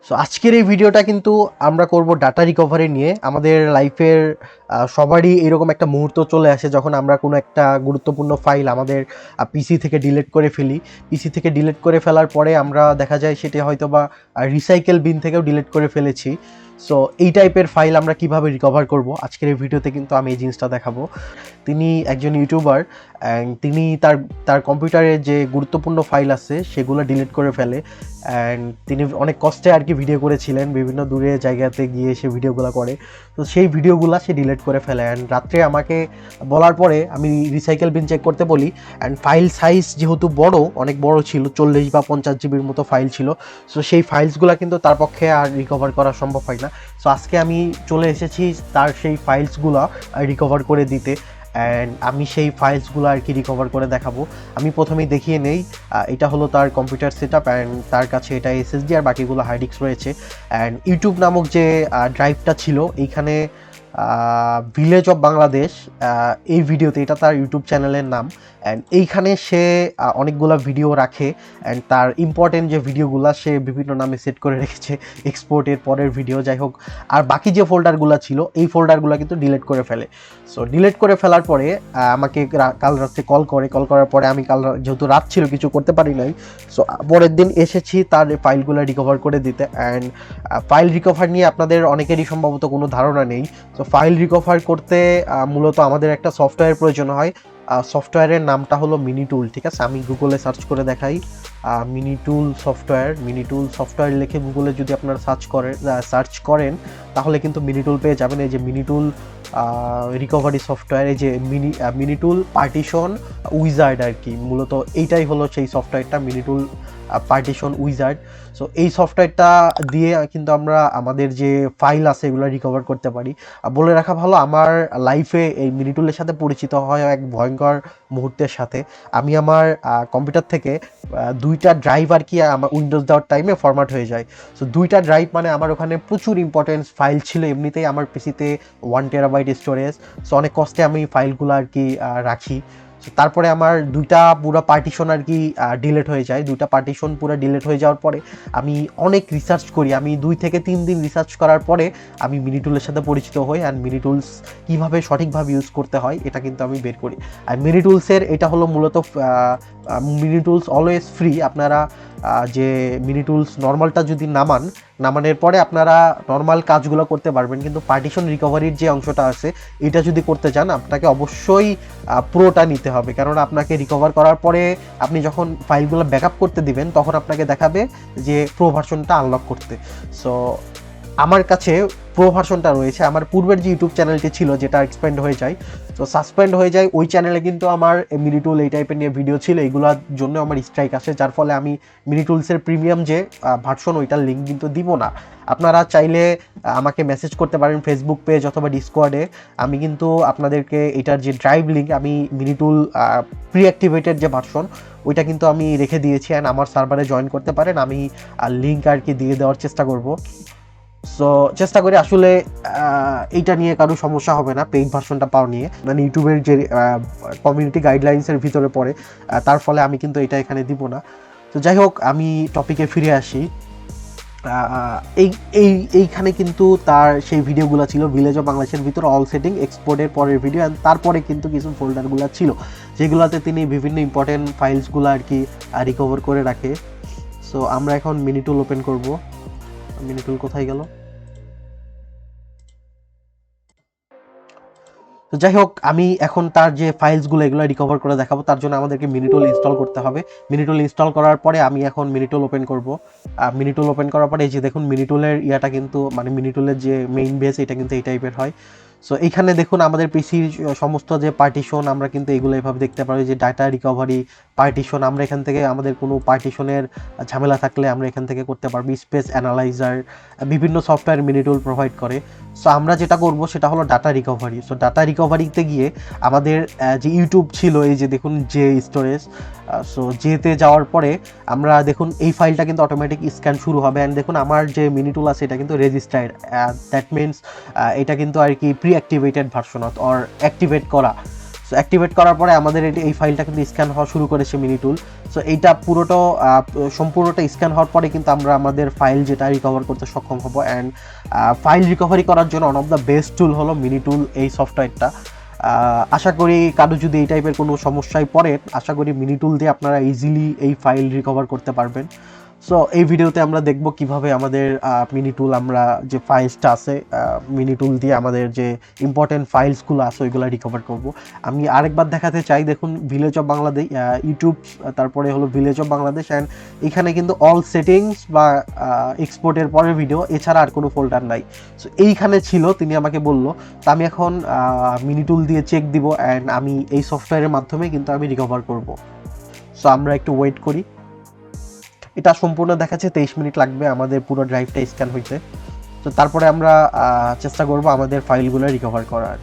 So আজকের এই ভিডিওটা কিন্তু আমরা করব ডাটা রিকভারি নিয়ে। আমাদের লাইফের সবারই এরকম একটা মুহূর্ত চলে আসে যখন আমরা কোনো একটা গুরুত্বপূর্ণ ফাইল আমাদের পিসি থেকে ডিলিট করে ফেলি। পিসি থেকে ডিলিট করে ফেলার পরে আমরা দেখা যায় সেটা হয়তো বা রিসাইকেল বিন থেকেও ডিলিট করে ফেলেছি। সো এই টাইপের ফাইল আমরা কিভাবে রিকভার করব, আজকের এই ভিডিওতে কিন্তু আমি এই জিনিসটা দেখাবো। তিনি একজন ইউটিউবার, তিনি তার তার কম্পিউটারে যে গুরুত্বপূর্ণ ফাইল আছে সেগুলো ডিলিট করে ফেলে। অ্যান্ড তিনি অনেক কষ্টে আর কি ভিডিও করেছিলেন, বিভিন্ন দূরে জায়গাতে গিয়ে সে ভিডিওগুলো করে। তো সেই ভিডিওগুলো সে ডিলিট করে ফেলে। অ্যান্ড রাত্রে আমাকে বলার পরে আমি রিসাইকেল বিন চেক করতে বলি। অ্যান্ড ফাইল সাইজ যেহেতু অনেক বড় ছিল, 40 বা 50 জিবির মতো ফাইল ছিল। সো সেই ফাইলসগুলো কিন্তু তার পক্ষে আর রিকভার করা সম্ভব হয় না। সো আজকে আমি চলে এসেছি তার সেই ফাইলসগুলো রিকভার করে দিতে। অ্যান্ড আমি সেই ফাইলসগুলো আর কি রিকভার করে দেখাবো। আমি প্রথমেই দেখিয়ে নেই, এটা হলো তার কম্পিউটার সেট আপ। অ্যান্ড তার কাছে এটা এসএসডি আর বাকিগুলো হার্ড ডিস্ক রয়েছে। অ্যান্ড ইউটিউব নামক যে ড্রাইভটা ছিল এইখানে ভিলেজ অফ বাংলাদেশ, এই ভিডিওতে এটা তার ইউটিউব চ্যানেলের নাম। অ্যান্ড এইখানে সে অনেকগুলো ভিডিও রাখে। অ্যান্ড তার ইম্পর্টেন্ট যে ভিডিওগুলো সে বিভিন্ন নামে সেট করে রেখেছে, এক্সপোর্টের পরের ভিডিও যাই হোক। আর বাকি যে ফোল্ডারগুলো ছিল এই ফোল্ডারগুলো কিন্তু ডিলিট করে ফেলে। সো ডিলিট করে ফেলার পরে আমাকে কাল রাত্রে কল করার পরে আমি যেহেতু রাত ছিল কিছু করতে পারি নাই। সো পরের দিন এসেছি তার ফাইলগুলো রিকভার করে দিতে। অ্যান্ড ফাইল রিকভার নিয়ে আপনাদের অনেকেরই সম্ভবত কোনো ধারণা নেই। তো ফাইল রিকভার করতে মূলত আমাদের একটা সফটওয়্যার প্রয়োজন হয়। সফটওয়্যারের নামটা হলো মিনিটুল। ঠিক আছে, আমি গুগলে সার্চ করে দেখাই। মিনিটুল সফটওয়্যার লিখে গুগলে যদি আপনারা সার্চ করেন তাহলে কিন্তু মিনিটুল পেয়ে যাবেন। এই যে মিনিটুল রিকভারি সফটওয়্যার, এই যে মিনিটুল পার্টিশন উইজার্ড আর কি, মূলত এইটাই হলো সেই সফটওয়্যারটা, মিনিটুল পার্টিশন উইজার্ড। সো এই সফটওয়্যারটা দিয়ে কিন্তু আমরা আমাদের যে ফাইল আছে এগুলো রিকভার করতে পারি। বলে রাখা ভালো, আমার লাইফে এই মিনিটুলের সাথে পরিচিত হয় এক ভয়ঙ্কর মুহূর্তের সাথে। আমি আমার কম্পিউটার থেকে দুইটা ড্রাইভ আর কি আমার উইন্ডোজ দেওয়ার টাইমে ফরম্যাট হয়ে যায়। সো দুইটা ড্রাইভ মানে আমার ওখানে প্রচুর ইম্পর্টেন্ট ফাইল ছিল। এমনিতেই আমার পিসিতে 1 টেরাবাইট স্টোরেজ। সো অনেক কষ্টে আমি ফাইলগুলো আর কি রাখি। তারপরে আমার দুইটা পুরো পার্টিশন আর কি ডিলিট হয়ে যায়। দুইটা পার্টিশন পুরো ডিলিট হয়ে যাওয়ার পরে আমি অনেক রিসার্চ করি। আমি 2 থেকে 3 দিন রিসার্চ করার পরে আমি মিনিটুলের সাথে পরিচিত হই। অ্যান্ড মিনিটুলস কীভাবে সঠিকভাবে ইউজ করতে হয় এটা কিন্তু আমি বের করি। আর মিনিটুলসের এটা হলো মূলত মিনিটুলস অলওয়েজ ফ্রি। আপনারা যে মিনিটুলস নর্মালটা যদি নামানোর পরে আপনারা নর্মাল কাজগুলো করতে পারবেন, কিন্তু পার্টিশন রিকভারির যে অংশটা আছে এটা যদি করতে চান আপনাকে অবশ্যই প্রোটা নিতে হবে। কারণ আপনাকে রিকভার করার পরে আপনি যখন ফাইলগুলো ব্যাকআপ করতে দিবেন তখন আপনাকে দেখাবে যে প্রো ভার্সনটা আনলক করতে। সো আমার কাছে প্রো ভার্সনটা রয়েছে। আমার পূর্বের যে ইউটিউব চ্যানেলটি ছিল যেটা এক্সপেন্ড হয়ে যায়, তো সাসপেন্ড হয়ে যায়, ওই চ্যানেলে কিন্তু আমার মিনিটুল এই টাইপের নিয়ে ভিডিও ছিল, এইগুলোর জন্য আমার স্ট্রাইক আসে, যার ফলে আমি মিনিটুলসের প্রিমিয়াম যে ভার্সন ওইটার লিঙ্ক কিন্তু দিব না। আপনারা চাইলে আমাকে মেসেজ করতে পারেন ফেসবুক পেজ অথবা ডিসকর্ডে। আমি কিন্তু আপনাদেরকে এটার যে ড্রাইভ লিঙ্ক, আমি মিনিটুল প্রি অ্যাক্টিভেটেড যে ভার্সন ওইটা কিন্তু আমি রেখে দিয়েছি। অ্যান্ড আমার সার্ভারে জয়েন করতে পারেন, আমি লিঙ্ক আর কি দিয়ে দেওয়ার চেষ্টা করব। সো চেষ্টা করি আসলে এইটা নিয়ে কারো সমস্যা হবে না, পেইড ভার্সনটা পাওয়া নিয়ে, মানে ইউটিউবের যে কমিউনিটি গাইডলাইন্সের ভিতরে পড়ে, তার ফলে আমি কিন্তু এটা এখানে দিব না। তো যাই হোক, আমি টপিকে ফিরে আসি। এইখানে কিন্তু তার সেই ভিডিওগুলো ছিল ভিলেজ অফ বাংলাদেশের ভিতরে, অল সেটিং, এক্সপোর্টের পরের ভিডিও। অ্যান্ড তারপরে কিন্তু কিছু ফোল্ডারগুলো ছিল যেগুলোতে তিনি বিভিন্ন ইম্পর্টেন্ট ফাইলসগুলো আর কি রিকভার করে রাখে। সো আমরা এখন মিনিটুল ওপেন করব। মিনিটুল কোথায় গেল? তো যাই হোক, আমি এখন তার যে ফাইলসগুলো এগুলো রিকভার করে দেখাবো। তার জন্য আমাদেরকে মিনিটুল ইনস্টল করতে হবে। মিনিটুল ইনস্টল করার পরে আমি এখন মিনিটুল ওপেন করব। মিনিটুল ওপেন করার পরে এই যে দেখুন মিনিটুলের ইয়াটা কিন্তু, মানে মিনিটুলের যে মেইন বেস এটা কিন্তু এই টাইপের হয়। সো এইখানে দেখুন আমাদের পিসির সমস্ত যে পার্টিশন আমরা কিন্তু এগুলো এভাবে দেখতে পারি, যে ডাটা রিকভারি পার্টিশন, আমরা এখান থেকে আমাদের কোনো পার্টিশনের ঝামেলা থাকলে আমরা এখান থেকে করতে পারবো। স্পেস অ্যানালাইজার, বিভিন্ন সফটওয়্যার মিনিটুল প্রোভাইড করে। সো আমরা যেটা করব সেটা হলো ডাটা রিকভারি। সো ডাটা রিকভারিতে গিয়ে আমাদের যে ইউটিউব ছিল, এই যে দেখুন যে স্টোরেজ, সো যেতে যাওয়ার পরে আমরা দেখুন এই ফাইলটা কিন্তু অটোমেটিক স্ক্যান শুরু হবে। অ্যান্ড দেখুন আমার যে মিনিটুল আছে এটা কিন্তু রেজিস্টার্ড, দ্যাট মিনস এটা কিন্তু আর কি pre activated version or activate করা। সো অ্যাক্টিভেট করার পরে আমাদের এই ফাইলটা কিন্তু স্ক্যান হওয়া শুরু করেছে মিনিটুল। সো এইটা সম্পূর্ণটা স্ক্যান হওয়ার পরে কিন্তু আমরা আমাদের ফাইল যেটা রিকভার করতে সক্ষম হব। অ্যান্ড ফাইল রিকভারি করার জন্য ওয়ান অফ দ্য বেস্ট টুল হলো মিনিটুল এই সফটওয়্যারটা। আশা করি কারো যদি এই টাইপের কোনো সমস্যায় পড়ে, আশা করি মিনিটুল দিয়ে আপনারা ইজিলি এই ফাইল রিকভার করতে পারবেন। সো এই ভিডিওতে আমরা দেখব কিভাবে আমাদের মিনিটুল আমরা যে ফাইলসটা আছে মিনিটুল দিয়ে আমাদের যে ইম্পর্টেন্ট ফাইলসগুলো আছে ওইগুলো রিকভার করব। আমি আরেকবার দেখাতে চাই, দেখুন ভিলেজ অফ বাংলাদেশ ইউটিউব, তারপরে হলো ভিলেজ অফ বাংলাদেশ, অ্যান্ড এখানে কিন্তু অল সেটিংস বা এক্সপোর্টের পরের ভিডিও এছাড়া আর কোনো ফোল্ডার নাই। সো এইখানে ছিল, তিনি আমাকে বলল। তো আমি এখন মিনিটুল দিয়ে চেক দিব অ্যান্ড আমি এই সফটওয়্যারের মাধ্যমে কিন্তু আমি রিকভার করব। সো আমরা একটু ওয়েট করি। এটা সম্পূর্ণ দেখাচ্ছে 23 মিনিট লাগবে আমাদের পুরো ড্রাইভটা স্ক্যান হইতে। তো তারপরে আমরা চেষ্টা করব আমাদের ফাইলগুলো রিকভার করার।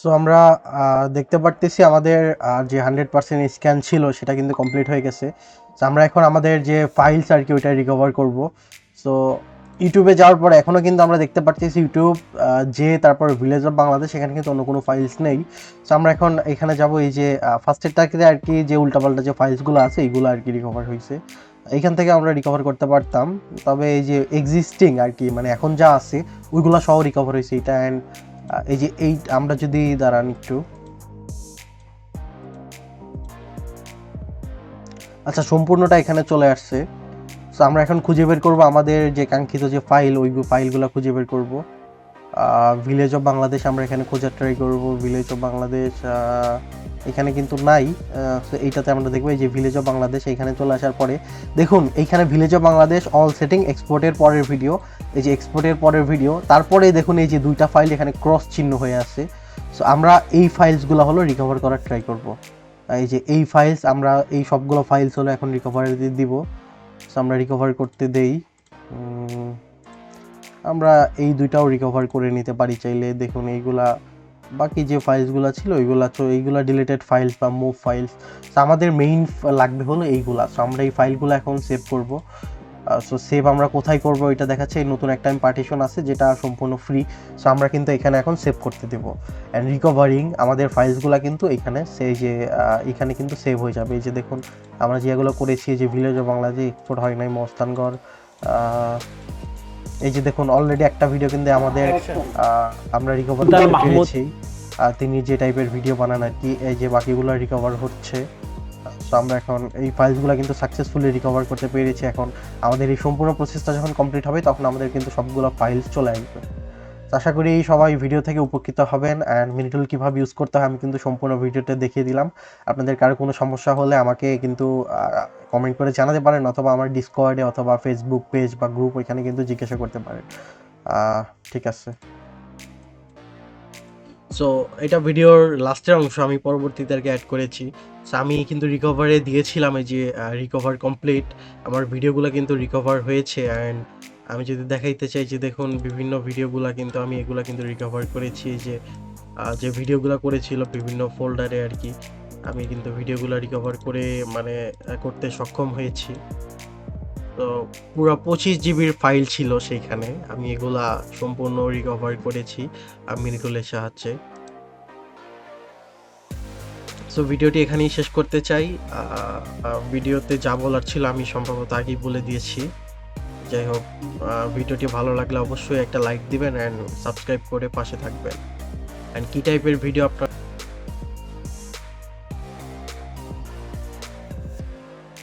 সো আমরা দেখতে পারতেছি আমাদের যে 100% স্ক্যান ছিল সেটা কিন্তু কমপ্লিট হয়ে গেছে। সো আমরা এখন আমাদের যে ফাইলস আর কি ওইটা রিকভার করব। সো ইউটিউবে যাওয়ার পরে এখনও কিন্তু আমরা দেখতে পারতেছি ইউটিউব তারপর ভিলেজ অফ বাংলাদেশ, এখানে কিন্তু অন্য কোনো ফাইলস নেই। সো আমরা এখন এখানে যাব, এই যে ফার্স্টেরটাকে আর কি যে উল্টাপাল্টা যে ফাইলসগুলো আছে এইগুলো আর কি রিকভার হয়েছে। এইখান থেকে আমরা রিকভার করতে পারতাম, তবে এই যে এক্সিস্টিং আর কি মানে এখন যা আছে ওইগুলো সহ রিকভার হয়েছে এটা। অ্যান্ড এই যে আমরা যদি দাঁড়ান একটু, আচ্ছা সম্পূর্ণটা এখানে চলে আসছে। সো আমরা এখন খুঁজে বের করব আমাদের যে কাঙ্ক্ষিত যে ফাইল, ওই ফাইলগুলো খুঁজে বের করব। ভিলেজ অফ বাংলাদেশ আমরা এখানে খোঁজার ট্রাই করব। ভিলেজ অফ বাংলাদেশ এখানে কিন্তু নাই। সো এইটাতে আমরা দেখবো এই যে ভিলেজ অফ বাংলাদেশ, এখানে চলে আসার পরে দেখুন এইখানে village of Bangladesh all setting এক্সপোর্টের পরের ভিডিও, এই যে এক্সপোর্টের পরের ভিডিও, তারপরে দেখুন এই যে দুইটা ফাইল এখানে ক্রস চিহ্ন হয়ে আছে। সো আমরা এই ফাইলসগুলো হলো রিকভার করার ট্রাই করব। এই যে এই ফাইলস, আমরা এই সবগুলো ফাইলস হলো এখন রিকভার দিব। সো আমরা রিকভার করতে দেই, আমরা এই দুইটাও রিকভার করে নিতে পারি চাইলে। দেখুন এইগুলা বাকি যে ফাইলসগুলো ছিল এইগুলা ডিলিটেড ফাইলস বা মুভ ফাইলস। সো আমাদের মেইন লাগবে হলো এইগুলা। সো আমরা এই ফাইলগুলো এখন সেভ করব। সো সেভ আমরা কোথায় করব এটা দেখাচ্ছে, এই নতুন একটা পার্টিশন আছে যেটা সম্পূর্ণ ফ্রি। সো আমরা কিন্তু এখানে এখন সেভ করতে দেব। অ্যান্ড রিকভারিং আমাদের ফাইলসগুলো কিন্তু এখানে সেই যে এখানে কিন্তু সেভ হয়ে যাবে। এই যে দেখুন আমরা যেগুলো করেছি, যে ভিলেজ অফ বাংলাদেশ এক্সপোর্ট হয় নাই, মস্তানগড়, এই যে দেখুন অলরেডি একটা ভিডিও কিন্তু আমাদের আমরা রিকভার করতে পেরেছি। তিনি যে টাইপের ভিডিও বানান আর কি, এই যে বাকিগুলো রিকভার হচ্ছে। সো আমরা এখন এই ফাইলসগুলো কিন্তু সাকসেসফুলি রিকভার করতে পেরেছি। এখন আমাদের এই সম্পূর্ণ প্রসেসটা যখন কমপ্লিট হবে তখন আমাদের কিন্তু সবগুলো ফাইলস চলে আসবে। তো আশা করি সবাই ভিডিও থেকে উপকৃত হবেন। অ্যান্ড মিনিটুল কীভাবে ইউজ করতে হয় আমি কিন্তু সম্পূর্ণ ভিডিওতে দেখিয়ে দিলাম। আপনাদের কারো কোনো সমস্যা হলে আমাকে কিন্তু কমেন্ট করে জানাতে পারেন, অথবা আমার ডিসকর্ডে অথবা ফেসবুক পেজ বা গ্রুপ ওইখানে কিন্তু জিজ্ঞাসা করতে পারেন। ঠিক আছে, সো এটা ভিডিওর লাস্টের অংশ, আমি পরবর্তীতে আর কি অ্যাড করেছি। সো আমি কিন্তু রিকভারে দিয়েছিলাম, এই যে রিকভার কমপ্লিট, আমার ভিডিওগুলো কিন্তু রিকভার হয়েছে। অ্যান্ড আমি যদি দেখাইতে চাই যে দেখুন বিভিন্ন ভিডিওগুলো কিন্তু আমি এগুলো কিন্তু রিকভার করেছি। যে যে ভিডিওগুলো করেছিল বিভিন্ন ফোল্ডারে আর কি, আমি কিন্তু ভিডিওগুলো রিকভার করে মানে করতে সক্ষম হয়েছি। তো পুরো 25 জিবির ফাইল ছিল সেইখানে, আমি এগুলা সম্পূর্ণ রিকভার করেছি মিনিটুলের সাহায্যে। সো ভিডিওটি এখানেই শেষ করতে চাই। ভিডিওতে যা বলার ছিল আমি সম্ভবত আগেই বলে দিয়েছি। যাই হোক, ভিডিওটি ভালো লাগলে অবশ্যই একটা লাইক দিবেন অ্যান্ড সাবস্ক্রাইব করে পাশে থাকবেন। অ্যান্ড কী টাইপের ভিডিও আপনার